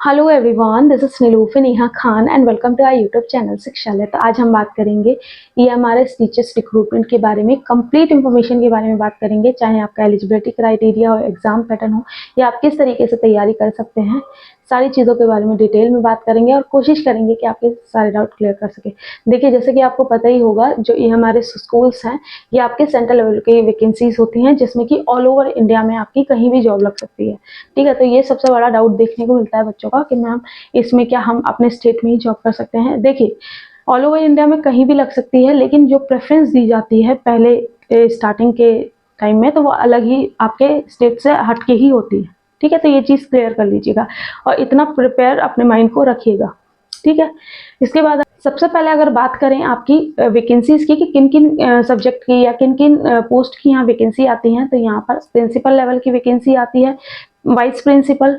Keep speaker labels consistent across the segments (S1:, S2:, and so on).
S1: Hello everyone, this is Nilufar Neha Khan and welcome to our YouTube channel Shikshalaya. तो आज हम बात करेंगे EMRS टीचर्स रिक्रूटमेंट के बारे में, कंप्लीट इन्फॉर्मेशन के बारे में बात करेंगे। चाहे आपका एलिजिबिलिटी क्राइटेरिया हो, एग्जाम पैटर्न हो, या आप किस तरीके से तैयारी कर सकते हैं, सारी चीज़ों के बारे में डिटेल में बात करेंगे और कोशिश करेंगे कि आपके सारे डाउट क्लियर कर सके। देखिए, जैसे कि आपको पता ही होगा, जो EMRS स्कूल्स हैं ये आपके सेंट्रल लेवल की वैकेंसीज होती हैं, जिसमें कि ऑल ओवर इंडिया में आपकी कहीं भी जॉब लग सकती है। ठीक है, तो ये सबसे बड़ा डाउट देखने को मिलता है बच्चों का कि मैम इसमें क्या हम अपने स्टेट में ही जॉब कर सकते हैं। देखिए, ऑल ओवर इंडिया में कहीं भी लग सकती है, लेकिन जो प्रेफरेंस दी जाती है पहले स्टार्टिंग के टाइम में, तो वो अलग ही आपके स्टेट से हटके ही होती है। ठीक है, तो ये चीज़ क्लियर कर लीजिएगा और इतना प्रिपेयर अपने माइंड को रखिएगा। ठीक है, इसके बाद सबसे पहले अगर बात करें आपकी वैकेंसीज की कि किन किन सब्जेक्ट की या किन किन पोस्ट की यहाँ वैकेंसी आती हैं, तो यहाँ पर प्रिंसिपल लेवल की वैकेंसी आती है, वाइस प्रिंसिपल,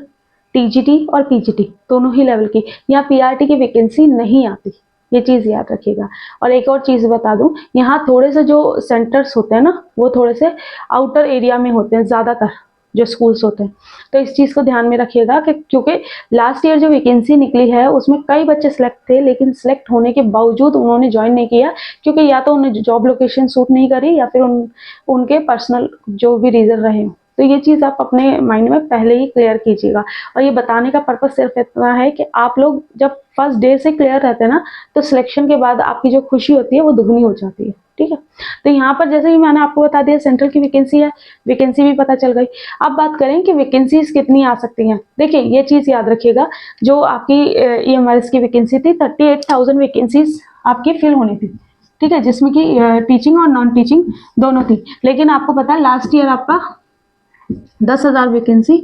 S1: TGT और PGT दोनों ही लेवल की। यहाँ PRT की वैकेंसी नहीं आती, ये चीज़ याद रखिएगा। और एक और चीज़ बता दूं, यहाँ थोड़े से जो सेंटर्स होते हैं ना, वो थोड़े से आउटर एरिया में होते हैं ज़्यादातर जो स्कूल्स होते हैं। तो इस चीज़ को ध्यान में रखिएगा कि क्योंकि लास्ट ईयर जो वैकेंसी निकली है उसमें कई बच्चे सिलेक्ट थे, लेकिन सिलेक्ट होने के बावजूद उन्होंने ज्वाइन नहीं किया, क्योंकि या तो उन्हें जॉब लोकेशन सूट नहीं करी या फिर उनके पर्सनल जो भी रीज़न रहे। तो ये चीज़ आप अपने माइंड में पहले ही क्लियर कीजिएगा। और ये बताने का पर्पज सिर्फ इतना है कि आप लोग जब फर्स्ट डे से क्लियर रहते हैं ना, तो सिलेक्शन के बाद आपकी जो खुशी होती है वो दुगनी हो जाती है। ठीक है, तो यहाँ पर जैसे कि मैंने आपको बता दिया सेंट्रल की वैकेंसी है, वैकेंसी भी पता चल गई। अब बात करें कि वैकेंसीज कितनी आ सकती हैं। देखिए, ये चीज़ याद रखिएगा, जो आपकी EMRS की वैकेंसी थी 38,000 वैकेंसीज आपकी फिल होनी थी। ठीक है, जिसमें कि टीचिंग और नॉन टीचिंग दोनों थी। लेकिन आपको पता है लास्ट ईयर आपका 10,000 वैकेंसी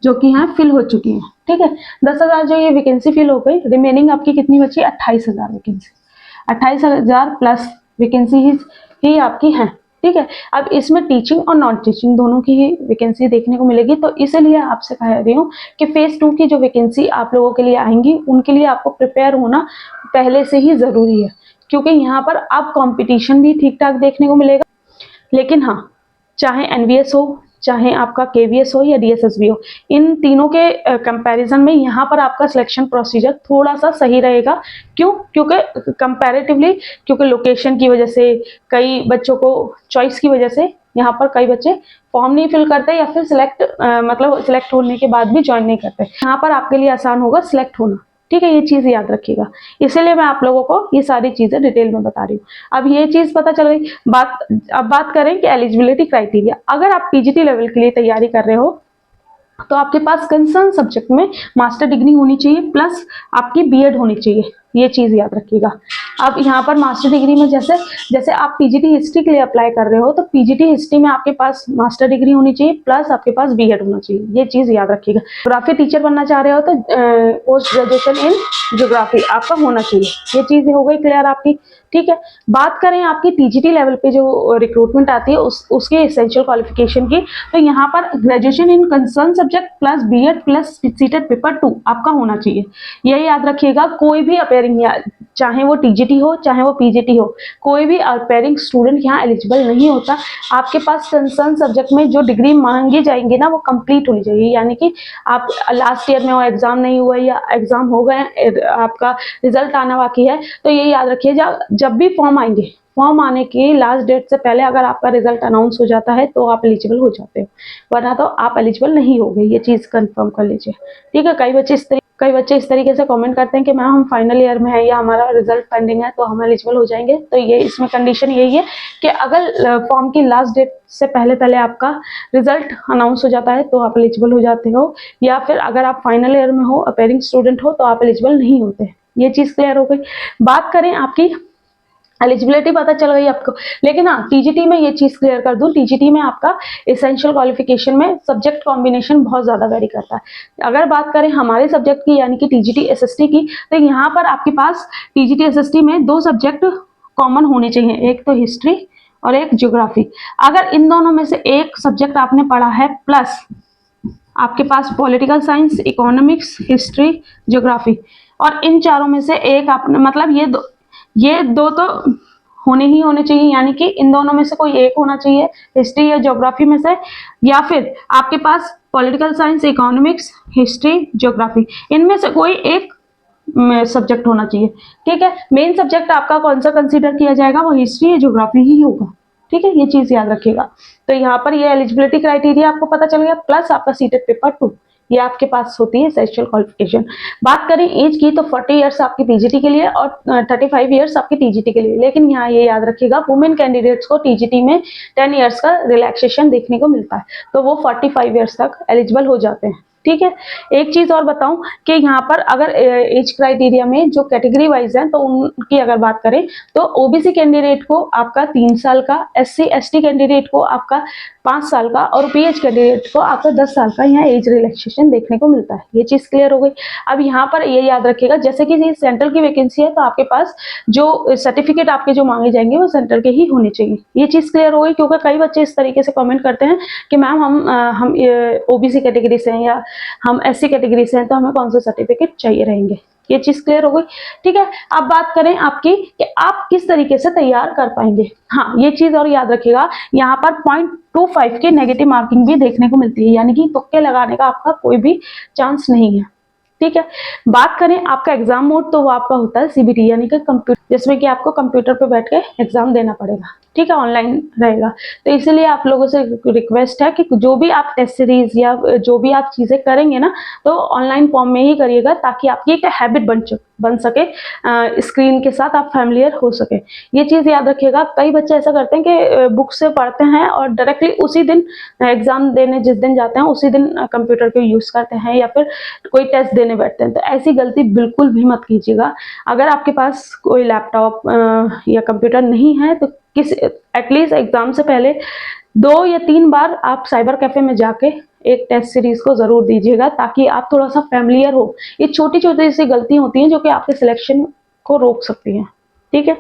S1: जो कि यहाँ फिल हो चुकी है। ठीक है, 10,000 जो ये वैकेंसी फिल हो गई, रिमेनिंग आपकी कितनी बची? 28,000 वैकेंसी। 28,000 प्लस वैकेंसी ही आपकी है। ठीक है, अब इसमें टीचिंग और नॉन टीचिंग दोनों की ही वैकेंसी देखने को मिलेगी। तो इसलिए आपसे कह रही हूँ कि फेज 2 की जो वैकेंसी आप लोगों के लिए आएंगी, उनके लिए आपको प्रिपेयर होना पहले से ही जरूरी है, क्योंकि यहाँ पर अब कॉम्पिटिशन भी ठीक ठाक देखने को मिलेगा। लेकिन हाँ, चाहे NVS हो, चाहे आपका KVS हो या DSSB हो, इन तीनों के कंपैरिजन में यहाँ पर आपका सिलेक्शन प्रोसीजर थोड़ा सा सही रहेगा। क्यों? क्योंकि कंपैरेटिवली, क्योंकि लोकेशन की वजह से, कई बच्चों को चॉइस की वजह से यहाँ पर कई बच्चे फॉर्म नहीं फिल करते या फिर सिलेक्ट होने के बाद भी ज्वाइन नहीं करते। यहाँ पर आपके लिए आसान होगा सिलेक्ट होना। ठीक है, ये चीज़ याद रखिएगा, इसीलिए मैं आप लोगों को ये सारी चीज़ें डिटेल में बता रही हूँ। अब ये चीज़ पता चल गई। अब बात करें कि एलिजिबिलिटी क्राइटेरिया। अगर आप PGT लेवल के लिए तैयारी कर रहे हो, तो आपके पास कंसर्न सब्जेक्ट में मास्टर डिग्री होनी चाहिए, प्लस आपकी BEd होनी चाहिए। ये चीज़ याद रखिएगा। अब यहाँ पर मास्टर डिग्री में जैसे जैसे आप PGT हिस्ट्री के लिए अप्लाई कर रहे हो, तो PGT हिस्ट्री में आपके पास मास्टर डिग्री होनी चाहिए, प्लस आपके पास BEd होना चाहिए। ये चीज़ याद रखिएगा। ज्योग्राफी टीचर बनना चाह रहे हो तो पोस्ट ग्रेजुएशन इन ज्योग्राफी आपका होना चाहिए। ये चीज़ हो गई क्लियर आपकी। ठीक है, बात करें आपकी TGT लेवल पे जो रिक्रूटमेंट आती है उसके एसेंशियल क्वालिफिकेशन की, तो यहाँ पर graduation in concern subject plus BEd plus CTET paper 2 आपका होना चाहिए। यही याद रखिएगा। कोई भी अपेयरिंग, चाहे वो TGT हो चाहे वो PGT हो, कोई भी अपेयरिंग स्टूडेंट यहाँ एलिजिबल नहीं होता। आपके पास कंसर्न सब्जेक्ट में जो डिग्री मांगी जाएंगी ना, वो कंप्लीट होनी चाहिए। यानी कि आप लास्ट ईयर में वो एग्जाम नहीं हुआ या एग्जाम हो गए, आपका रिजल्ट आना बाकी है, तो ये याद रखिए, जब भी फॉर्म आएंगे, फॉर्म आने की लास्ट डेट से पहले अगर आपका रिजल्ट अनाउंस हो जाता है तो आप एलिजिबल हो जाते हो, वरना तो आप एलिजिबल नहीं हो गए। ये चीज़ कंफर्म कर लीजिए। ठीक है, कई बच्चे इस तरीके से कमेंट करते हैं कि मैम हम फाइनल ईयर में है या हमारा रिजल्ट पेंडिंग है तो हम एलिजिबल हो जाएंगे। तो ये इसमें कंडीशन यही है कि अगर फॉर्म की लास्ट डेट से पहले आपका रिजल्ट अनाउंस हो जाता है तो आप एलिजिबल हो जाते हो, या फिर अगर आप फाइनल ईयर में हो, अपेयरिंग स्टूडेंट हो, तो आप एलिजिबल नहीं होते। ये चीज़ क्लियर हो गई। बात करें आपकी एलिजिबिलिटी पता चल गई आपको। लेकिन हाँ, TGT में ये चीज़ क्लियर कर दूं, TGT में आपका एसेंशियल क्वालिफिकेशन में सब्जेक्ट कॉम्बिनेशन बहुत ज़्यादा वेरी करता है। अगर बात करें हमारे सब्जेक्ट की, यानी कि TGT SST की, तो यहाँ पर आपके पास TGT SST में 2 सब्जेक्ट कॉमन होने चाहिए, एक तो हिस्ट्री और एक ज्योग्राफी। अगर इन दोनों में से एक सब्जेक्ट आपने पढ़ा है, प्लस आपके पास political science, economics, history, geography, और इन चारों में से एक आपने, मतलब ये दो तो होने ही होने चाहिए, यानी कि इन दोनों में से कोई एक होना चाहिए, हिस्ट्री या ज्योग्राफी में से, या फिर आपके पास political science, economics, history, geography, इनमें से कोई एक सब्जेक्ट होना चाहिए। ठीक है, मेन सब्जेक्ट आपका कौन सा कंसीडर किया जाएगा, वो हिस्ट्री या ज्योग्राफी ही होगा। ठीक है, ये चीज याद रखिएगा। तो यहाँ पर ये एलिजिबिलिटी क्राइटेरिया आपको पता चल गया, प्लस आपका सीटेट पेपर 2 ये आपके पास होती है एसेंशियल क्वालिफिकेशन। बात करें एज की तो 40 इयर्स आपकी पीजीटी के लिए और 35 इयर्स आपकी टीजीटी के लिए, लेकिन यहाँ ये याद रखिएगा वुमेन कैंडिडेट्स को टीजीटी में 10 इयर्स का रिलैक्सेशन देखने को मिलता है, तो वो 45 इयर्स तक एलिजिबल हो जाते हैं। ठीक है, एक चीज और बताऊं कि यहाँ पर अगर एज क्राइटेरिया में जो कैटेगरी वाइज है तो उनकी अगर बात करें तो ओबीसी कैंडिडेट को आपका 3 साल का, एससी एसटी कैंडिडेट को आपका 5 साल का और पीएच कैंडिडेट को आपका 10 साल का यहाँ एज रिलैक्सेशन देखने को मिलता है। ये चीज क्लियर हो गई। अब यहाँ पर ये याद रखिएगा, जैसे कि ये सेंट्रल की वैकेंसी है तो आपके पास जो सर्टिफिकेट आपके जो मांगे जाएंगे वो सेंट्रल के ही होने चाहिए। ये चीज क्लियर हो गई, क्योंकि कई बच्चे इस तरीके से कमेंट करते हैं कि मैम हम ओबीसी कैटेगरी से हैं या हम एससी कैटेगरी से हैं तो हमें कौन सा सर्टिफिकेट चाहिए रहेंगे। ये चीज क्लियर हो गई। ठीक है, अब बात करें आपकी कि आप किस तरीके से तैयार कर पाएंगे। हाँ, ये चीज और याद रखिएगा, यहाँ पर 0.25 की नेगेटिव मार्किंग भी देखने को मिलती है, यानी कि तुक्के लगाने का आपका कोई भी चांस नहीं है। ठीक है, बात करें आपका एग्जाम मोड तो वो आपका होता है सीबीटी, यानी कि कंप्यूटर, जिसमें कि आपको कंप्यूटर पे बैठ के एग्जाम देना पड़ेगा। ठीक है, ऑनलाइन रहेगा। तो इसीलिए आप लोगों से रिक्वेस्ट है कि जो भी आप टेस्ट सीरीज या जो भी आप चीजें करेंगे ना तो ऑनलाइन फॉर्म में ही करिएगा, ताकि आपकी एक हैबिट बन सके, स्क्रीन के साथ आप फैमिलियर हो सके। ये चीज याद रखिएगा। कई बच्चे ऐसा करते हैं कि बुक से पढ़ते हैं और डायरेक्टली उसी दिन एग्जाम देने जिस दिन जाते हैं उसी दिन कंप्यूटर को यूज करते हैं या फिर कोई टेस्ट देने बैठते हैं। तो ऐसी गलती बिल्कुल भी मत कीजिएगा। अगर आपके पास कोई लैपटॉप या कंप्यूटर नहीं है तो एटलीस्ट एग्जाम से पहले 2 या 3 बार आप साइबर कैफे में जाके एक टेस्ट सीरीज को जरूर दीजिएगा, ताकि आप थोड़ा सा फैमिलियर हो। ये छोटी छोटी सी गलतियां होती हैं जो कि आपके सिलेक्शन को रोक सकती हैं। ठीक है,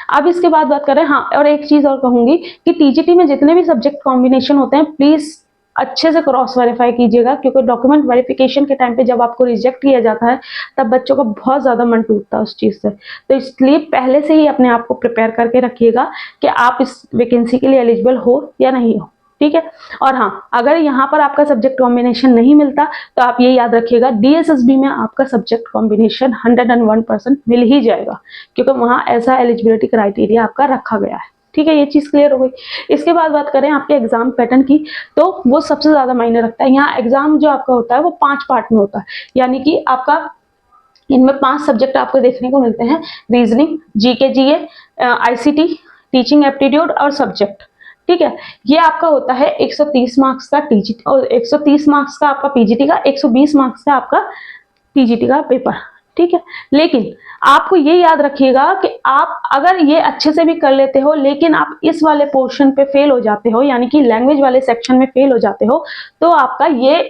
S1: अब इसके बाद बात करें। हाँ, और एक चीज और कहूंगी कि टीजीटी में जितने भी सब्जेक्ट कॉम्बिनेशन होते हैं प्लीज अच्छे से क्रॉस वेरीफाई कीजिएगा, क्योंकि डॉक्यूमेंट वेरिफिकेशन के टाइम पे जब आपको रिजेक्ट किया जाता है तब बच्चों का बहुत ज्यादा मन टूटता है उस चीज से। तो इसलिए पहले से ही अपने आप को प्रिपेयर करके रखिएगा कि आप इस वैकेंसी के लिए एलिजिबल हो या नहीं हो। ठीक है, और हाँ, अगर यहाँ पर आपका सब्जेक्ट कॉम्बिनेशन नहीं मिलता तो आप ये याद रखिएगा डीएसएसबी में आपका सब्जेक्ट कॉम्बिनेशन 101% मिल ही जाएगा, क्योंकि वहां ऐसा एलिजिबिलिटी क्राइटेरिया आपका रखा गया है। ठीक है, ये चीज क्लियर हो गई। इसके बाद बात करें आपके एग्जाम पैटर्न की, तो वो सबसे ज्यादा मायने रखता है। यहाँ एग्जाम जो आपका होता है वो 5 पार्ट में होता है, यानी कि आपका इनमें 5 सब्जेक्ट आपको देखने को मिलते हैं, रीजनिंग, जीके जीए, आईसीटी, टीचिंग एप्टीट्यूड और सब्जेक्ट। ठीक है, ये आपका होता है 130 मार्क्स का टीजीटी और 130 मार्क्स का आपका पीजीटी का, 120 मार्क्स का आपका टीजीटी का पेपर। ठीक है, लेकिन आपको ये याद रखिएगा कि आप अगर ये अच्छे से भी कर लेते हो लेकिन आप इस वाले पोर्शन पे फेल हो जाते हो, यानी कि लैंग्वेज वाले सेक्शन में फेल हो जाते हो, तो आपका ये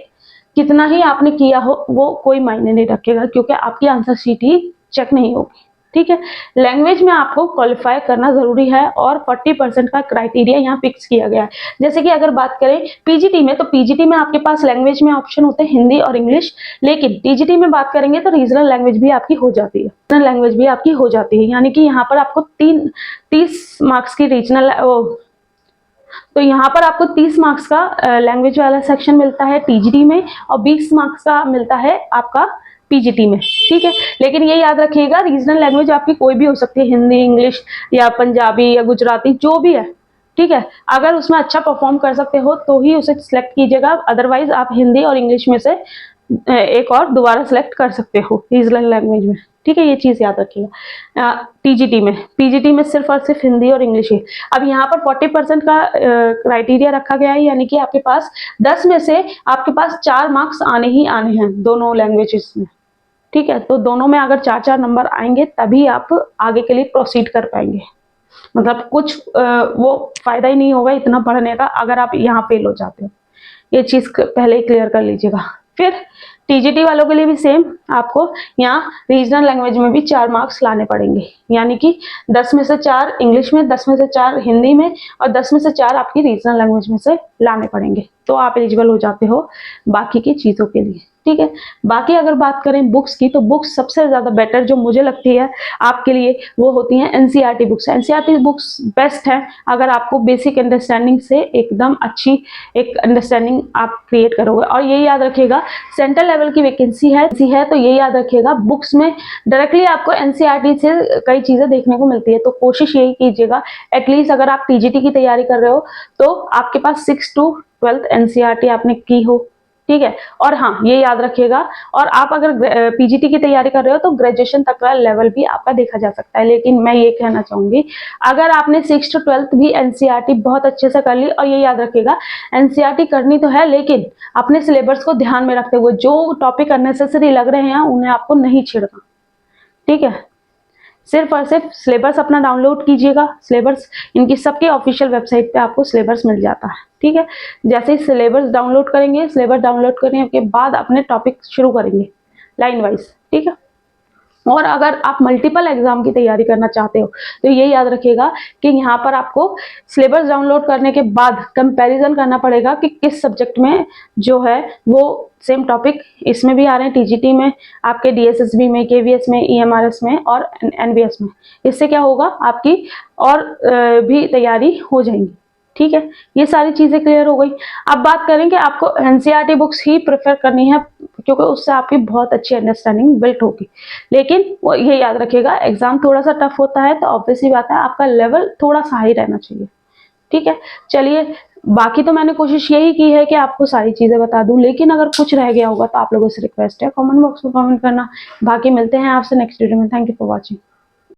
S1: कितना ही आपने किया हो वो कोई मायने नहीं रखेगा, क्योंकि आपकी आंसर शीट ही चेक नहीं होगी। ठीक है, लैंग्वेज में आपको क्वालिफाई करना जरूरी है और 40% का क्राइटेरिया यहाँ फिक्स किया गया है। जैसे कि अगर बात करें पीजीटी में, तो पीजीटी में आपके पास लैंग्वेज में ऑप्शन होते हैं हिंदी और इंग्लिश, लेकिन टीजीटी में बात करेंगे तो रीजनल लैंग्वेज भी आपकी हो जाती है। रीजनल लैंग्वेज भी आपकी हो जाती है, यानी कि यहाँ पर आपको 30 मार्क्स की रीजनल, तो यहाँ पर आपको 30 मार्क्स का लैंग्वेज वाला सेक्शन मिलता है टीजीटी में और 20 मार्क्स का मिलता है आपका पीजीटी में। ठीक है, लेकिन ये याद रखिएगा रीजनल लैंग्वेज आपकी कोई भी हो सकती है, हिंदी, इंग्लिश या पंजाबी या गुजराती, जो भी है। ठीक है, अगर उसमें अच्छा परफॉर्म कर सकते हो तो ही उसे सिलेक्ट कीजिएगा, अदरवाइज आप हिंदी और इंग्लिश में से एक और दोबारा सिलेक्ट कर सकते हो रीजनल लैंग्वेज में। ठीक है, ये चीज याद रखिएगा। टीजीटी में, पीजीटी में सिर्फ और सिर्फ हिंदी और इंग्लिश है। अब यहाँ पर 40% का क्राइटेरिया रखा गया है, यानी कि आपके पास 10 में से आपके पास 4 मार्क्स आने ही आने हैं दोनों लैंग्वेजेस में। ठीक है, तो दोनों में अगर 4-4 नंबर आएंगे तभी आप आगे के लिए प्रोसीड कर पाएंगे, मतलब कुछ वो फायदा ही नहीं होगा इतना पढ़ने का अगर आप यहाँ फेल हो जाते हो। ये चीज पहले ही क्लियर कर लीजिएगा। फिर टीजीटी वालों के लिए भी सेम, आपको यहाँ रीजनल लैंग्वेज में भी 4 मार्क्स लाने पड़ेंगे, यानी कि 10 में से 4 इंग्लिश में, 10 में से 4 हिंदी में और 10 में से 4 आपकी रीजनल लैंग्वेज में से लाने पड़ेंगे, तो आप एलिजिबल हो जाते हो बाकी की चीजों के लिए। ठीक है। बाकी अगर बात करें बुक्स की, तो बुक्स सबसे ज़्यादा बेटर जो मुझे लगती है आपके लिए वो होती हैं NCERT books. NCERT books best है अगर आपको बेसिक अंडरस्टैंडिंग से एकदम अच्छी एक अंडरस्टैंडिंग आप क्रिएट करोगे। और ये याद रखिएगा सेंट्रल लेवल की वैकेंसी है तो ये याद रखिएगा बुक्स में डायरेक्टली आपको एनसीईआरटी से कई चीज़ें देखने को मिलती है। तो कोशिश यही कीजिएगा एटलीस्ट अगर आप टीजीटी की तैयारी कर रहे हो तो आपके पास 6 to 12 एनसीईआरटी आपने की हो, ठीक है। और हाँ ये याद रखिएगा, और आप अगर पीजीटी की तैयारी कर रहे हो तो ग्रेजुएशन तक का लेवल भी आपका देखा जा सकता है। लेकिन मैं ये कहना चाहूंगी अगर आपने 6 to 12 भी एनसीईआरटी बहुत अच्छे से कर ली, और ये याद रखिएगा एनसीईआरटी करनी तो है लेकिन अपने सिलेबस को ध्यान में रखते हुए जो टॉपिक अननेसेसरी लग रहे हैं उन्हें आपको नहीं छेड़ना, ठीक है। सिर्फ और सिर्फ सिलेबस अपना डाउनलोड कीजिएगा। सिलेबस इनकी सबकी ऑफिशियल वेबसाइट पे आपको सिलेबस मिल जाता है, ठीक है। जैसे ही सिलेबस डाउनलोड करेंगे, सिलेबस डाउनलोड करने के बाद अपने टॉपिक शुरू करेंगे लाइन वाइज, ठीक है। और अगर आप मल्टीपल एग्जाम की तैयारी करना चाहते हो तो ये याद रखिएगा कि यहाँ पर आपको सिलेबस डाउनलोड करने के बाद कंपैरिजन करना पड़ेगा कि किस सब्जेक्ट में जो है वो सेम टॉपिक इसमें भी आ रहे हैं, टीजीटी में, आपके डीएसएसबी में, केवीएस में, ईएमआरएस में और एनबीएस में। इससे क्या होगा आपकी और भी तैयारी हो जाएगी, ठीक है। ये सारी चीजें क्लियर हो गई। अब बात करें कि आपको एनसीईआरटी बुक्स ही प्रेफर करनी है क्योंकि उससे आपकी बहुत अच्छी अंडरस्टैंडिंग बिल्ट होगी। लेकिन ये याद रखिएगा एग्जाम थोड़ा सा टफ होता है तो ऑब्वियसली बात है आपका लेवल थोड़ा सा हाई रहना चाहिए, ठीक है। चलिए बाकी तो मैंने कोशिश यही की है कि आपको सारी चीजें बता दूं, लेकिन अगर कुछ रह गया होगा तो आप लोगों से रिक्वेस्ट है कमेंट बॉक्स में कमेंट करना। बाकी मिलते हैं आपसे नेक्स्ट वीडियो में। Thank you for watching.